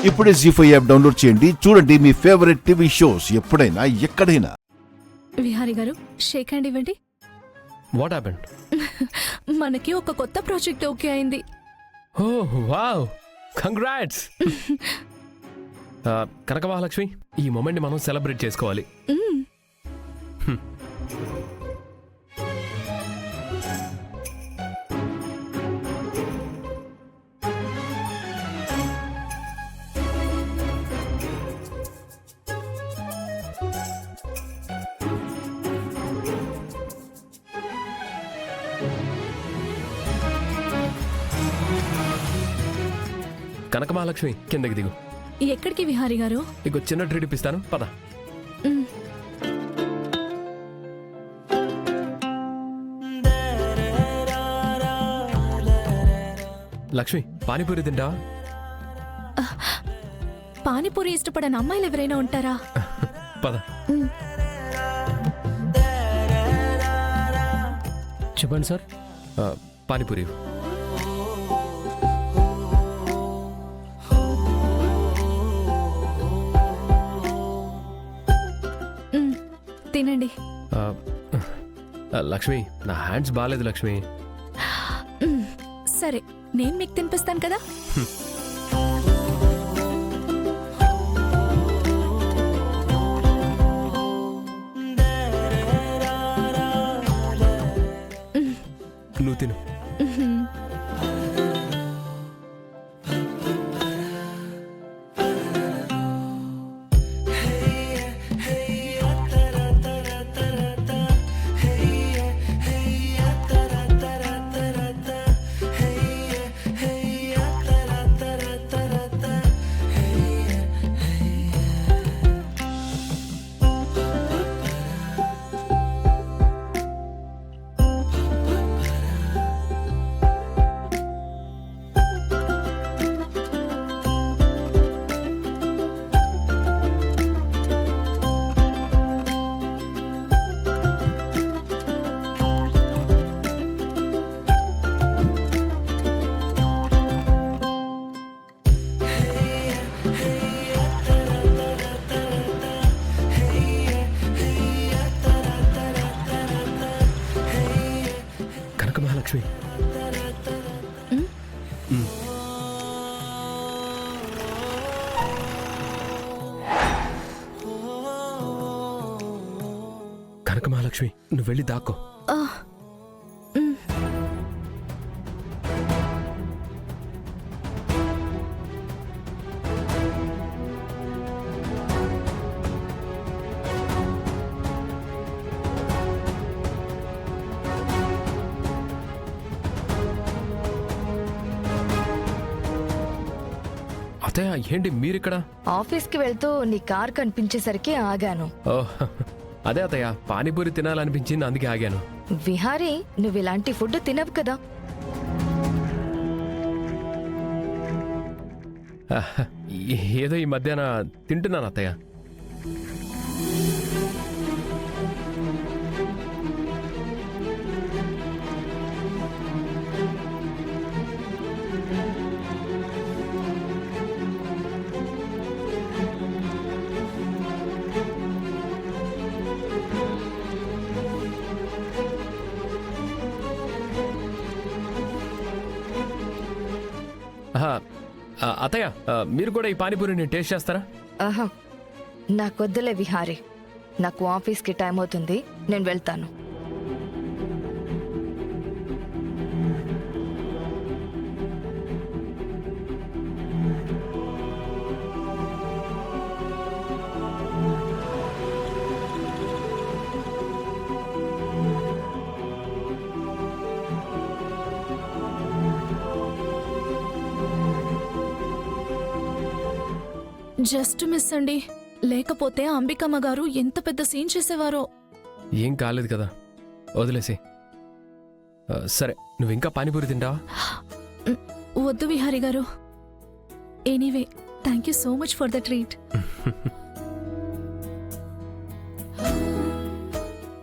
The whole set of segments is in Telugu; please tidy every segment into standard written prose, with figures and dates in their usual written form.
ఇప్పుడే జీ5 యాప్ డౌన్లోడ్ చేయండి. చూడండి మీ ఫేవరెట్ టీవీ షోస్ ఎప్పుడైనా ఎక్కడైనా. విహారి గారు, షేక్ హ్యాండ్ ఇవ్వండి. What happened? మనకి ఒక కొత్త ప్రాజెక్ట్ ఓకే అయింది. ఓహ్ వావ్, కంగ్రాట్స్. కనక మహాలక్ష్మి, ఈ మూమెంట్ మనం సెలబ్రేట్ చేసుకోవాలి. కనక మహాలక్ష్మి, కిందకి దిగు. ఎక్కడికి విహారి గారు? ఇక చిన్న ట్రీట్ ఇప్పిస్తాను, పద. లక్ష్మి, పానీపూరి తింటావా? పానీపూరి ఇష్టపడని అమ్మాయిలు ఎవరైనా ఉంటారా? పద. చెప్పండి సార్. పానీపూరి. తినండి. లక్ష్మి, నా హ్యాండ్స్ బాగాలేదు లక్ష్మి. సరే, నేను మీకు తినిపిస్తాను కదా. నువ్వు తిను. మహాలక్ష్మి, కనక మహాలక్ష్మి, నువ్వు వెళ్ళి దాక్కో. ఏంటి మీరిక్కడ? ఆఫీస్ కి వెళ్తూ నీ కార్ కనిపించేసరికి ఆగాను. అదే అత్తయ్య, పానీపూరి తినాలనిపించింది, అందుకే ఆగాను. విహారీ, నువ్వు ఇలాంటి ఫుడ్ తినవు కదా. ఏదో ఈ మధ్యాహ్న తింటున్నాను అత్తయ్య. అత్తయ్య, మీరు కూడా ఈ పానీపూరిని టేస్ట్ చేస్తారా? ఆహా, నాకొద్దులే విహారీ, నాకు ఆఫీస్కి టైం అవుతుంది, నేను వెళ్తాను. జస్ట్ మిస్ అండి, లేకపోతే అంబికమ్మ గారు ఎంత పెద్ద సీన్ చేసేవారో. ఏం కాలేదు కదా, వదిలేసి. సరే, నువ్వు ఇంకా పానీపూరి తింటావా? వద్దు విహారి గారు. Anyway, thank you so much for the treat.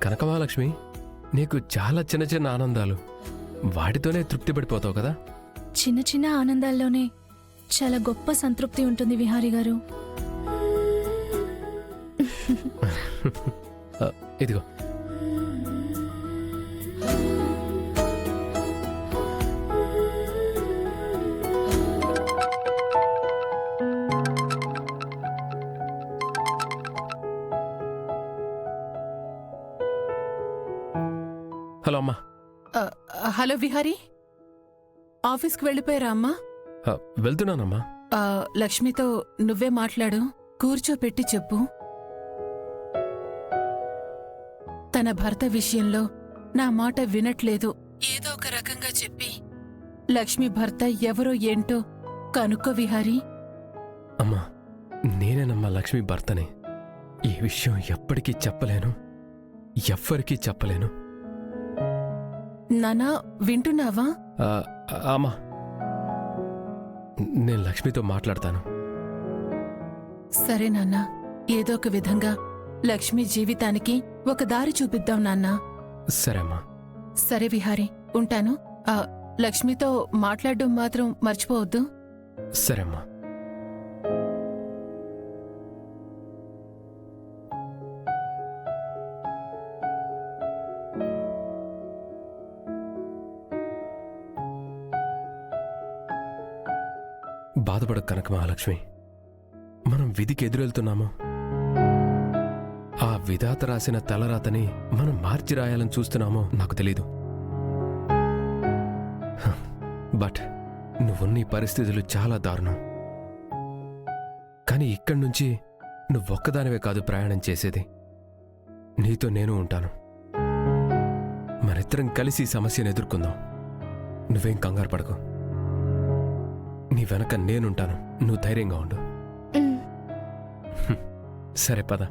Kanaka Mahalakshmi, నీకు చాలా చిన్న చిన్న ఆనందాలు, వాటితోనే తృప్తి పడిపోతావు కదా. చిన్న చిన్న ఆనందాల్లోనే చాలా గొప్ప సంతృప్తి ఉంటుంది విహారీ గారు. ఇదిగో. హలో అమ్మా. హలో విహారీ, ఆఫీస్కి వెళ్ళిపోయారా అమ్మా? వెళ్తున్నానమ్మా. లక్ష్మితో నువ్వే మాట్లాడు, కూర్చోపెట్టి చెప్పు. తన భర్త విషయంలో నా మాట వినట్లేదు, ఏదో ఒక రకంగా చెప్పి లక్ష్మి భర్త ఎవరో ఏంటో కనుక్కో విహారీ. అమ్మా, నేనేనమ్మా లక్ష్మి భర్తని. ఈ విషయం ఎప్పటికీ చెప్పలేను, ఎవ్వరికీ చెప్పలేను. నానా వింటున్నావా? అమ్మా, నేను లక్ష్మితో మాట్లాడతాను. సరే నాన్నా, ఏదో ఒక విధంగా లక్ష్మి జీవితానికి ఒక దారి చూపిద్దాం నాన్నా. సరే అమ్మా. సరే విహారీ, ఉంటాను. లక్ష్మితో మాట్లాడడం మాత్రం మర్చిపోవద్దు. సరే అమ్మా. బాధపడకు కనక మహాలక్ష్మి. మనం విధికి ఎదురెళ్తున్నాము. ఆ విధాత రాసిన తలరాతని మనం మార్చి రాయాలని చూస్తున్నామో నాకు తెలీదు. బట్ నువ్వున్న ఈ పరిస్థితులు చాలా దారుణం. కానీ ఇక్కడి నుంచి నువ్వొక్కదానివే కాదు ప్రయాణం చేసేది, నీతో నేను ఉంటాను. మనిద్దరం కలిసి ఈ సమస్యను ఎదుర్కొందాం. నువ్వేం కంగారు పడకు, నీ వెనక నేనుంటాను. నువ్వు ధైర్యంగా ఉండు. సరే పద.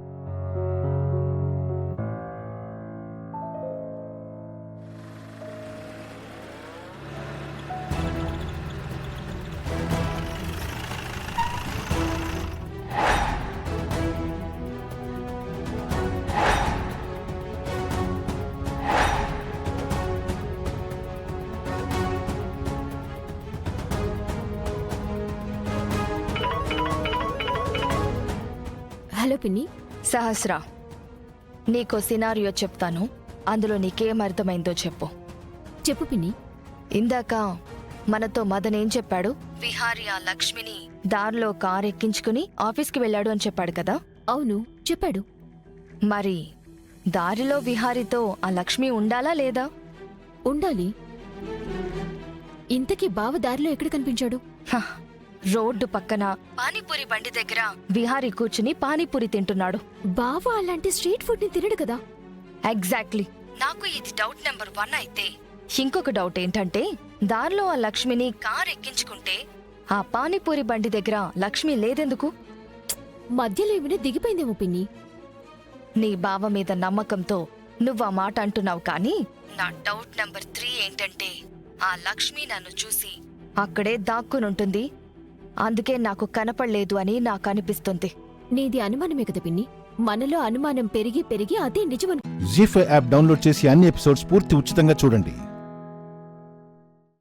హలో పిన్ని. సహస్ర, నీకో సినారియో చెప్తాను, అందులో నీకేం అర్థమైందో చెప్పు. చెప్పు పిన్ని. ఇందాక మనతో మదన్ ఏం చెప్పాడు? విహారీ ఆ లక్ష్మిని దారిలో కారు ఎక్కించుకుని ఆఫీస్కి వెళ్ళాడు అని చెప్పాడు కదా? అవును, చెప్పాడు. మరి దారిలో విహారీతో ఆ లక్ష్మి ఉండాలా లేదా? ఉండాలి. ఇంతకీ బావ దారిలో ఎక్కడ కనిపించాడు? హ, రోడ్డు పక్కన పానీపూరి బండి దగ్గర విహారీ కూర్చుని పానీపూరి తింటున్నాడు. బావ అలాంటి స్ట్రీట్ ఫుడ్ ని తినడు కదా. ఎగ్జాక్ట్లీ. నాకు ఇది డౌట్ నెంబర్ 1 అయితే, ఇంకొక డౌట్ ఏంటంటే, దారిలో ఆ లక్ష్మిని కార్ ఎక్కించుకుంటే ఆ పానీపూరి బండి దగ్గర లక్ష్మి లేదెందుకు? మధ్యలో ఏమైనా దిగిపోయిందేమో పిన్ని. నీ బావ మీద నమ్మకంతో నువ్వు ఆ మాట అంటున్నావు, కానీ నా డౌట్ నెంబర్ 3 ఏంటంటే, ఆ లక్ష్మి నన్ను చూసి అక్కడే దాక్కునుంటుంది. అందుకే నాకు కనపడలేదు అని నాకు అనిపిస్తుంది. నీది అనుమానమే కదా పిన్ని. మనలో అనుమానం పెరిగి పెరిగి అదే నిజమను. జీ5 యాప్ డౌన్లోడ్ చేసి అన్ని ఎపిసోడ్స్ పూర్తి ఉచితంగా చూడండి.